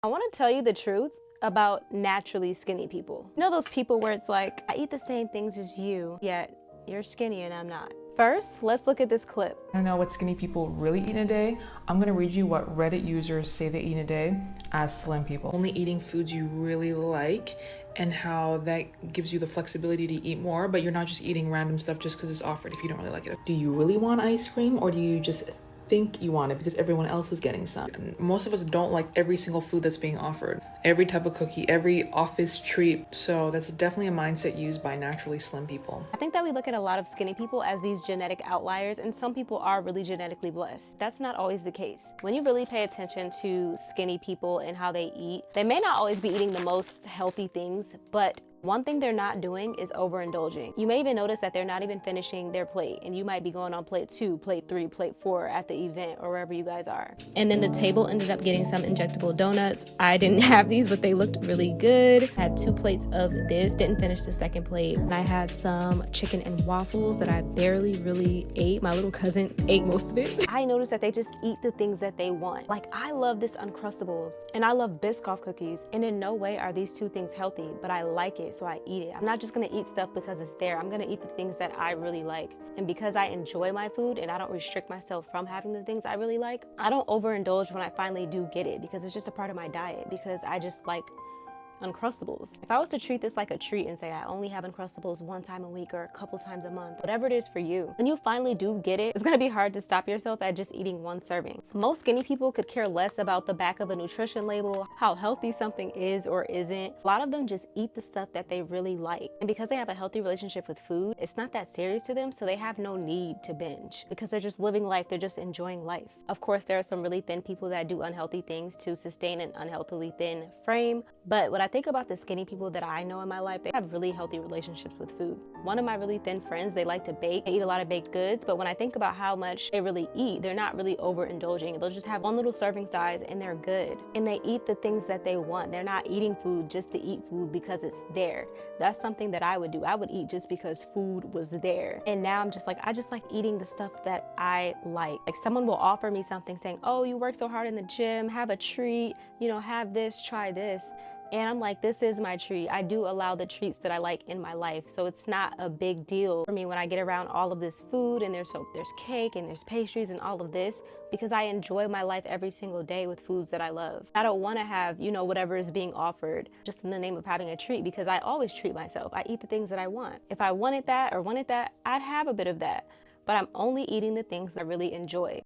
I want to tell you the truth about naturally skinny people. You know those people where it's like, I eat the same things as you, yet you're skinny and I'm not. First, let's look at this clip. I don't know what skinny people really eat in a day. I'm gonna read you what Reddit users say they eat in a day as slim people. Only eating foods you really like and how that gives you the flexibility to eat more, but you're not just eating random stuff just because it's offered if you don't really like it. Do you really want ice cream, or do you just think you want it because everyone else is getting some? And most of us don't like every single food that's being offered, every type of cookie, every office treat. So that's definitely a mindset used by naturally slim people. I think that we look at a lot of skinny people as these genetic outliers, and some people are really genetically blessed. That's not always the case. When you really pay attention to skinny people and how they eat, they may not always be eating the most healthy things, but one thing they're not doing is overindulging. You may even notice that they're not even finishing their plate, and you might be going on plate 2, plate 3, plate 4 at the event or wherever you guys are. And then the table ended up getting some injectable donuts. I didn't have these, but they looked really good. I had 2 plates of this, didn't finish the second plate. And I had some chicken and waffles that I barely really ate. My little cousin ate most of it. I noticed that they just eat the things that they want. Like, I love this Uncrustables and I love Biscoff cookies, and in no way are these 2 things healthy, but I like it, so I eat it. I'm not just gonna eat stuff because it's there. I'm gonna eat the things that I really like. And because I enjoy my food and I don't restrict myself from having the things I really like, I don't overindulge when I finally do get it, because it's just a part of my diet, because I just like Uncrustables. If I was to treat this like a treat and say I only have Uncrustables 1 time a week or a couple times a month, whatever it is for you, when you finally do get it, it's gonna be hard to stop yourself at just eating 1 serving. Most skinny people could care less about the back of a nutrition label, how healthy something is or isn't. A lot of them just eat the stuff that they really like. And because they have a healthy relationship with food, it's not that serious to them, so they have no need to binge because they're just living life, they're just enjoying life. Of course, there are some really thin people that do unhealthy things to sustain an unhealthily thin frame, but what I think about the skinny people that I know in my life, they have really healthy relationships with food. One of my really thin friends, they like to bake. They eat a lot of baked goods, but when I think about how much they really eat, they're not really overindulging. They'll just have 1 little serving size and they're good. And they eat the things that they want. They're not eating food just to eat food because it's there. That's something that I would do. I would eat just because food was there. And now I'm just like, I just like eating the stuff that I like. Like, someone will offer me something saying, oh, you work so hard in the gym, have a treat, you know, have this, try this. And I'm like, this is my treat. I do allow the treats that I like in my life. So it's not a big deal for me when I get around all of this food and there's cake and there's pastries and all of this, because I enjoy my life every single day with foods that I love. I don't want to have, you know, whatever is being offered just in the name of having a treat, because I always treat myself. I eat the things that I want. If I wanted that, I'd have a bit of that. But I'm only eating the things that I really enjoy.